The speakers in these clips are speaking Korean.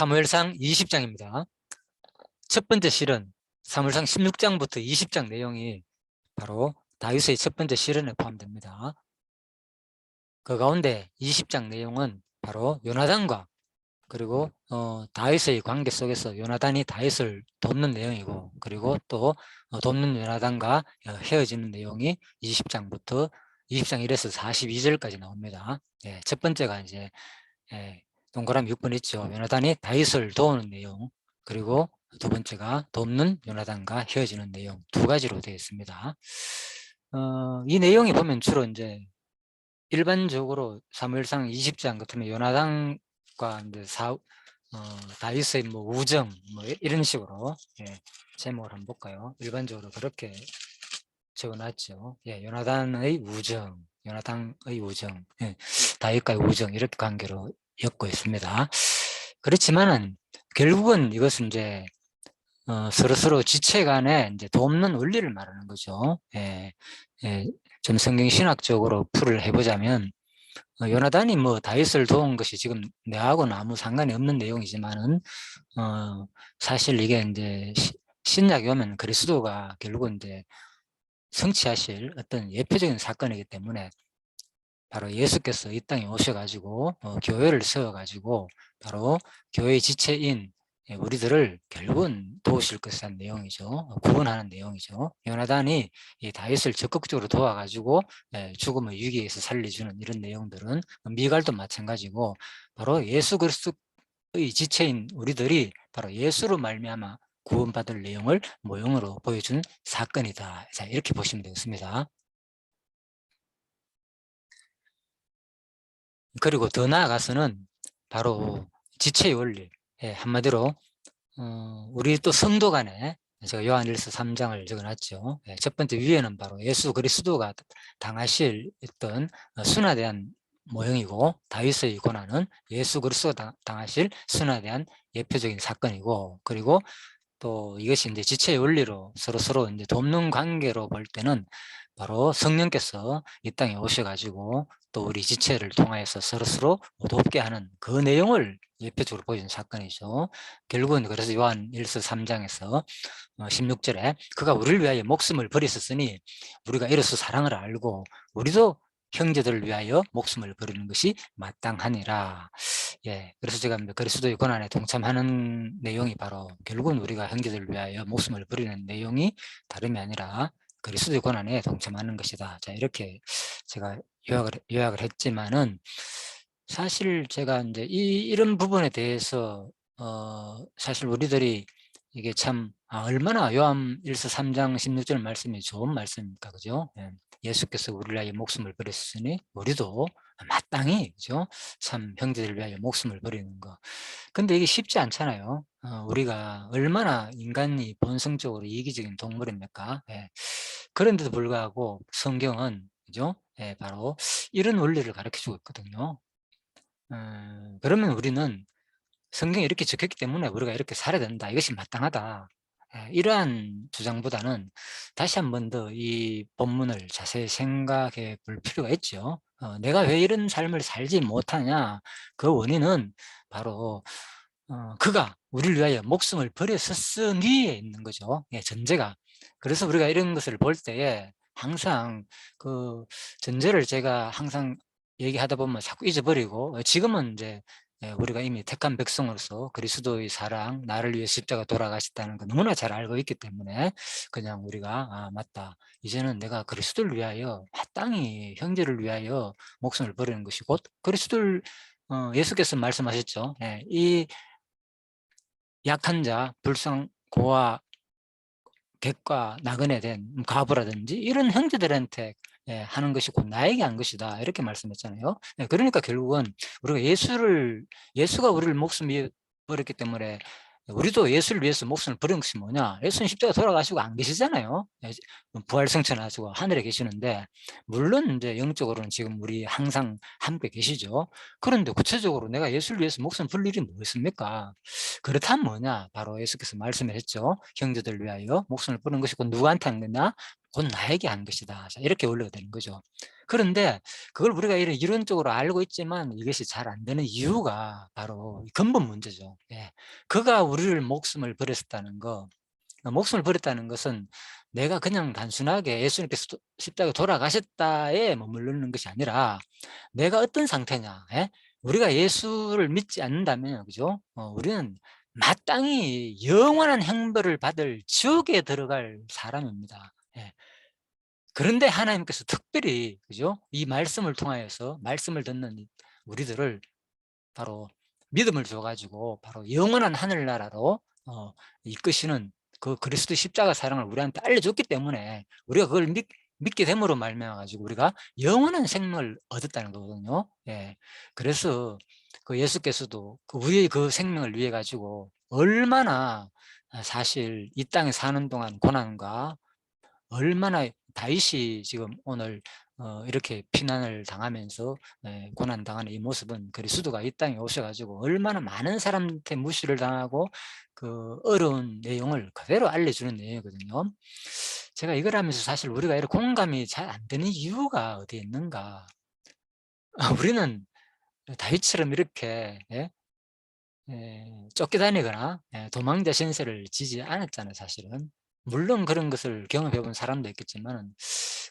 사무엘상 20장입니다. 첫 번째 실은 사무엘상 16장부터 20장 내용이 바로 다윗의 첫 번째 실현에 포함됩니다. 그 가운데 20장 내용은 바로 요나단과 그리고 다윗의 관계 속에서 요나단이 다윗을 돕는 내용이고, 그리고 또 돕는 요나단과 헤어지는 내용이 20장부터 20장 1에서 42절까지 나옵니다. 첫 번째가 이제 동그라미 6번 있죠. 요나단이 다윗을 도우는 내용, 그리고 두 번째가 돕는 요나단과 헤어지는 내용, 두 가지로 되어 있습니다. 이 내용이 보면 주로 이제 일반적으로 사무엘상 20장 같으면 요나단과 이제 다윗의 뭐 우정 뭐 이런 식으로 제목을 한번 볼까요? 일반적으로 그렇게 적어놨죠. 요나단의 우정, 요나단의 우정, 다윗과의 우정, 이렇게 관계로 엮고 있습니다. 그렇지만은 결국은 이것은 이제 서로 지체 간에 이제 돕는 원리를 말하는 거죠. 좀 성경 신학적으로 풀을 해보자면, 요나단이 뭐 다윗을 도운 것이 지금 내하고는 아무 상관이 없는 내용이지만은 사실 이게 이제 신약에 오면 그리스도가 결국은 이제 성취하실 어떤 예표적인 사건이기 때문에 바로 예수께서 이 땅에 오셔가지고 교회를 세워가지고 바로 교회의 지체인 우리들을 결국은 도우실 것이라는 내용이죠. 구원하는 내용이죠. 요나단이 이 다윗을 적극적으로 도와가지고 죽음의 위기에서 살려주는 이런 내용들은 미갈도 마찬가지고 바로 예수 그리스도의 지체인 우리들이 바로 예수로 말미암아 구원받을 내용을 모형으로 보여준 사건이다. 자, 이렇게 보시면 되겠습니다. 그리고 더 나아가서는 바로 지체의 원리, 한마디로 우리 또 성도 간에 제가 요한일서 3장을 적어놨죠. 첫 번째 위에는 바로 예수 그리스도가 당하실 어떤 순화에 대한 모형이고, 다윗의 고난은 예수 그리스도가 당하실 순화에 대한 예표적인 사건이고, 그리고 또 이것이 이제 지체의 원리로 서로 이제 돕는 관계로 볼 때는 바로 성령께서 이 땅에 오셔가지고 또 우리 지체를 통하여서 서로 돕게 하는 그 내용을 예표적으로 보여준 사건이죠. 결국은 그래서 요한 1서 3장에서 16절에 그가 우리를 위하여 목숨을 버리셨으니 우리가 이로써 사랑을 알고 우리도 형제들을 위하여 목숨을 버리는 것이 마땅하니라. 그래서 제가 그리스도의 고난에 동참하는 내용이 바로 결국은 우리가 형제들을 위하여 목숨을 버리는 내용이 다름이 아니라 그리스도의 고난에 동참하는 것이다. 자, 이렇게 제가 요약을 했지만은 사실 제가 이제 이런 부분에 대해서 사실 우리들이 이게 참 얼마나 요한 1서 3장 16절 말씀이 좋은 말씀입니까, 그죠? 예수께서 우리를 위하여 목숨을 버렸으니 우리도 마땅히, 그죠? 참 형제들을 위하여 목숨을 버리는 거. 근데 이게 쉽지 않잖아요. 우리가 얼마나 인간이 본성적으로 이기적인 동물입니까? 그런데도 불구하고 성경은, 그죠? 바로 이런 원리를 가르쳐주고 있거든요. 그러면 우리는 성경에 이렇게 적혔기 때문에 우리가 이렇게 살아야 된다, 이것이 마땅하다, 이러한 주장보다는 다시 한 번 더 이 본문을 자세히 생각해 볼 필요가 있죠. 내가 왜 이런 삶을 살지 못하냐, 그 원인은 바로 그가 우리를 위하여 목숨을 버렸었으니에 있는 거죠. 전제가. 그래서 우리가 이런 것을 볼 때에 항상 그 전제를 제가 항상 얘기하다 보면 자꾸 잊어버리고, 지금은 이제 우리가 이미 택한 백성으로서 그리스도의 사랑, 나를 위해 십자가 돌아가셨다는 거 너무나 잘 알고 있기 때문에 그냥 우리가 맞다, 이제는 내가 그리스도를 위하여 마땅히 형제를 위하여 목숨을 버리는 것이 곧 그리스도를 예수께서 말씀하셨죠. 이 약한 자, 불쌍, 고아, 객과 나그네 된 과부라든지 이런 형제들한테 하는 것이 곧 나에게 한 것이다, 이렇게 말씀했잖아요. 그러니까 결국은 우리가 예수가 우리를 목숨 버렸기 때문에 우리도 예수를 위해서 목숨을 버린 것이 뭐냐, 예수는 십자가 돌아가시고 안 계시잖아요. 부활승천하시고 하늘에 계시는데, 물론 이제 영적으로는 지금 우리 항상 함께 계시죠. 그런데 구체적으로 내가 예수를 위해서 목숨을 볼 일이 뭐겠습니까? 그렇다면 뭐냐, 바로 예수께서 말씀을 했죠. 형제들 위하여 목숨을 버리는 것이 곧 누구한테 한 거냐, 곧 나에게 한 것이다. 자, 이렇게 원래가 되는 거죠. 그런데 그걸 우리가 이론적으로 알고 있지만 이것이 잘 안 되는 이유가 바로 근본 문제죠. 예. 그가 우리를 목숨을 버렸다는 거, 목숨을 버렸다는 것은 내가 그냥 단순하게 예수님께서 십자가에 돌아가셨다에 머무르는 것이 아니라 내가 어떤 상태냐. 예? 우리가 예수를 믿지 않는다면, 그죠? 우리는 마땅히 영원한 형벌을 받을 지옥에 들어갈 사람입니다. 예. 그런데 하나님께서 특별히, 그죠? 이 말씀을 통하여서 말씀을 듣는 우리들을 바로 믿음을 줘 가지고 바로 영원한 하늘나라로 이끄시는 그 그리스도의 십자가 사랑을 우리한테 알려줬기 때문에 우리가 그걸 믿게 됨으로 말미암아 가지고 우리가 영원한 생명을 얻었다는 거거든요. 예. 그래서 그 예수께서도 우리의 그 생명을 위해 가지고 얼마나 사실 이 땅에 사는 동안 고난과 얼마나 다윗이 지금 오늘 이렇게 피난을 당하면서 고난당하는 이 모습은 그리스도가 이 땅에 오셔 가지고 얼마나 많은 사람한테 무시를 당하고 그 어려운 내용을 그대로 알려주는 내용이거든요. 제가 이걸 하면서 사실 우리가 이렇게 공감이 잘 안 되는 이유가 어디에 있는가. 우리는 다윗처럼 이렇게 쫓겨다니거나 도망자 신세를 지지 않았잖아요, 사실은. 물론 그런 것을 경험해 본 사람도 있겠지만은,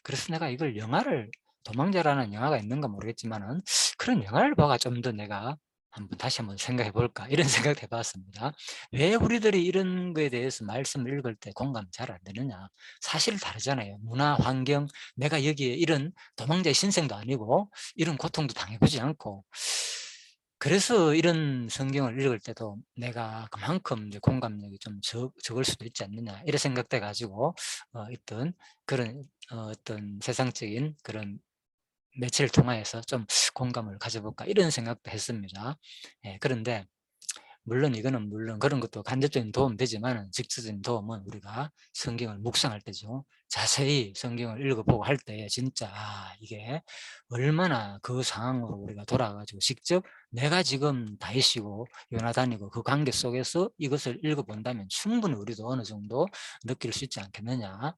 그래서 내가 이걸 영화를, 도망자라는 영화가 있는가 모르겠지만은 그런 영화를 봐가 좀 더 내가 다시 한번 생각해 볼까 이런 생각을 해 봤습니다. 왜 우리들이 이런 거에 대해서 말씀을 읽을 때 공감이 잘 안 되느냐. 사실 다르잖아요. 문화, 환경, 내가 여기에 이런 도망자의 신생도 아니고 이런 고통도 당해 보지 않고, 그래서 이런 성경을 읽을 때도 내가 그만큼 이제 공감력이 좀 적을 수도 있지 않느냐 이런 생각돼 가지고 어떤 그런 어떤 세상적인 그런 매체를 통하여서 좀 공감을 가져볼까 이런 생각도 했습니다. 예, 그런데 물론 이거는 물론 그런 것도 간접적인 도움이 되지만 직접적인 도움은 우리가 성경을 묵상할 때죠. 자세히 성경을 읽어보고 할 때 진짜 이게 얼마나 그 상황으로 우리가 돌아가지고 직접 내가 지금 다윗이고 요나단이고 그 관계 속에서 이것을 읽어본다면 충분히 우리도 어느 정도 느낄 수 있지 않겠느냐.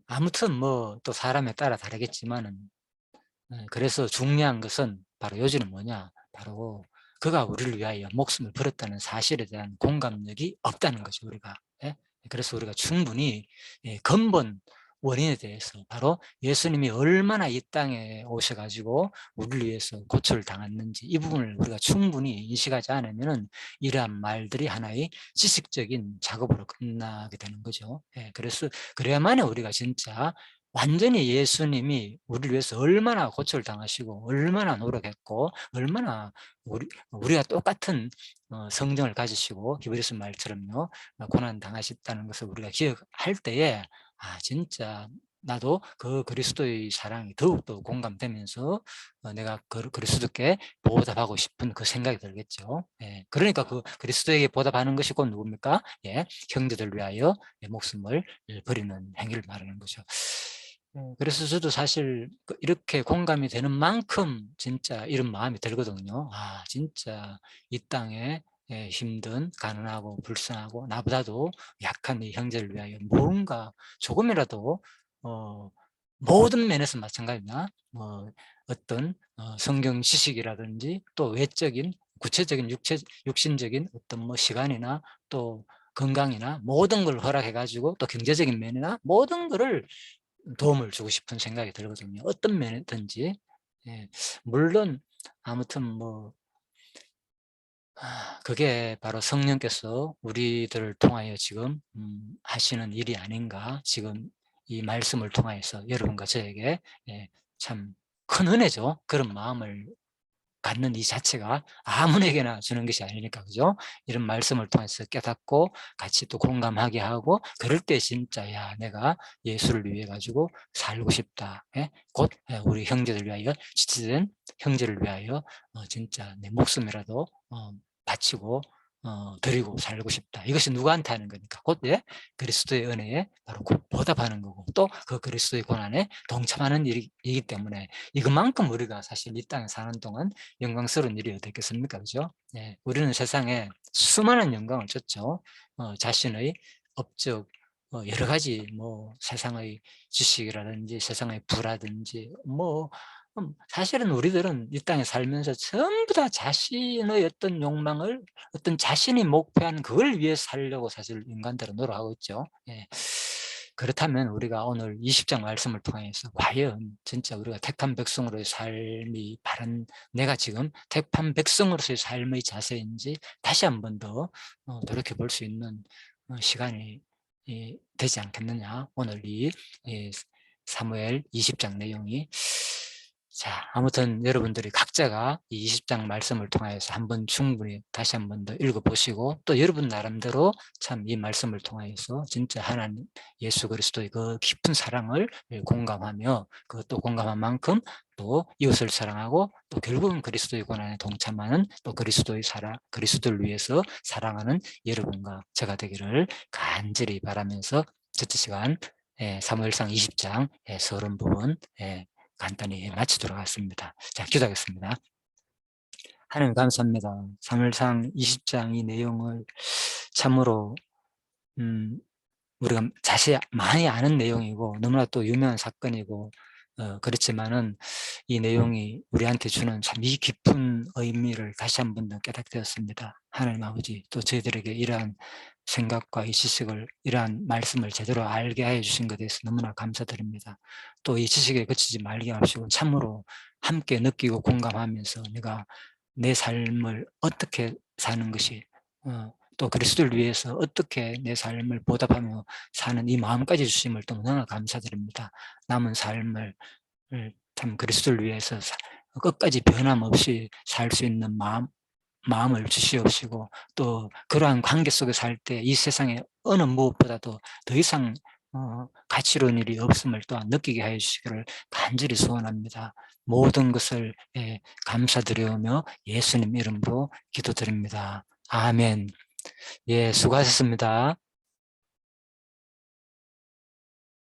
아무튼 뭐 또 사람에 따라 다르겠지만은, 그래서 중요한 것은 바로 요지는 뭐냐? 바로 그가 우리를 위하여 목숨을 버렸다는 사실에 대한 공감력이 없다는 거죠, 우리가. 예? 그래서 우리가 충분히 근본 원인에 대해서 바로 예수님이 얼마나 이 땅에 오셔 가지고 우리를 위해서 고초를 당했는지 이 부분을 우리가 충분히 인식하지 않으면은 이러한 말들이 하나의 지식적인 작업으로 끝나게 되는 거죠. 예, 그래서 그래야만이 우리가 진짜 완전히 예수님이 우리를 위해서 얼마나 고초를 당하시고 얼마나 노력했고 얼마나 우리가 똑같은 성정을 가지시고 히브리서 말처럼요 고난 당하셨다는 것을 우리가 기억할 때에 진짜 나도 그 그리스도의 사랑이 더욱더 공감되면서 내가 그리스도께 보답하고 싶은 그 생각이 들겠죠. 예. 그러니까 그 그리스도에게 보답하는 것이 곧 누굽니까? 예. 형제들 위하여 목숨을 버리는 행위를 말하는 거죠. 그래서 저도 사실 이렇게 공감이 되는 만큼 진짜 이런 마음이 들거든요. 진짜 이 땅에 힘든 가난하고 불쌍하고 나보다도 약한 이 형제를 위하여 뭔가 조금이라도 어 모든 면에서 마찬가지나 어떤 성경 지식이라든지 또 외적인 구체적인 육신적인 어떤 뭐 시간이나 또 건강이나 모든 걸 허락해 가지고 또 경제적인 면이나 모든 거를 도움을 주고 싶은 생각이 들거든요, 어떤 면이든지. 예. 물론 아무튼 뭐 그게 바로 성령께서 우리들을 통하여 지금 하시는 일이 아닌가. 지금 이 말씀을 통하여서 여러분과 저에게 참 큰 은혜죠. 그런 마음을 갖는 이 자체가 아무에게나 주는 것이 아니니까, 그죠? 이런 말씀을 통해서 깨닫고 같이 또 공감하게 하고 그럴 때 진짜 '야 내가 예수를 위해 가지고 살고 싶다.' 예? 곧 우리 형제들 위하여 지체된 형제를 위하여 진짜 '내 목숨이라도 바치고 드리고 살고 싶다.' 이것이 누구한테 하는 거니까 곧 그리스도의 은혜에 바로 곧 보답하는 거고 또 그 그리스도의 고난에 동참하는 일이기 때문에 이것만큼 우리가 사실 이 땅에 사는 동안 영광스러운 일이 어떻겠습니까? 그죠? 우리는 세상에 수많은 영광을 줬죠. 자신의 업적, 여러 가지 뭐 세상의 지식이라든지 세상의 부라든지 뭐 사실은 우리들은 이 땅에 살면서 전부 다 자신의 어떤 욕망을 어떤 자신이 목표하는 그걸 위해 살려고 사실 인간들은 노력하고 있죠. 예. 그렇다면 우리가 오늘 20장 말씀을 통해서 과연 진짜 우리가 택한 백성으로의 삶이 바른 내가 지금 택한 백성으로서의 삶의 자세인지 다시 한 번 더 돌이켜 볼 수 있는 시간이 되지 않겠느냐. 오늘 이 사무엘 20장 내용이. 자, 아무튼 여러분들이 각자가 이 20장 말씀을 통해서 한번 충분히 다시 한 번 더 읽어보시고 또 여러분 나름대로 참 이 말씀을 통해서 진짜 하나님 예수 그리스도의 그 깊은 사랑을 공감하며 그것도 공감한 만큼 또 이웃을 사랑하고 또 결국은 그리스도의 고난에 동참하는 또 그리스도의 그리스도를 위해서 사랑하는 여러분과 제가 되기를 간절히 바라면서 첫째 시간 사무엘상 20장 서론 부분 간단히 마치도록 하겠습니다. 자, 기도하겠습니다. 하나님 감사합니다. 사무엘상 20장 이 내용을 참으로 우리가 많이 아는 내용이고 너무나 또 유명한 사건이고 그렇지만은 이 내용이 우리한테 주는 참 이 깊은 의미를 다시 한 번 더 깨닫게 되었습니다. 하나님 아버지 또 저희들에게 이러한 생각과 이 지식을 이러한 말씀을 제대로 알게 하여 주신 것에 대해서 너무나 감사드립니다. 또 이 지식에 그치지 말게 하시고 참으로 함께 느끼고 공감하면서 내가 내 삶을 어떻게 사는 것이 또 그리스도를 위해서 어떻게 내 삶을 보답하며 사는 이 마음까지 주심을 너무나 감사드립니다. 남은 삶을 참 그리스도를 위해서 끝까지 변함없이 살 수 있는 마음을 주시옵시고 또 그러한 관계 속에 살 때 이 세상에 어느 무엇보다도 더 이상 가치로운 일이 없음을 또한 느끼게 하여 주시기를 간절히 소원합니다. 모든 것을 감사드리며 예수님 이름으로 기도드립니다. 아멘. 예, 수고하셨습니다.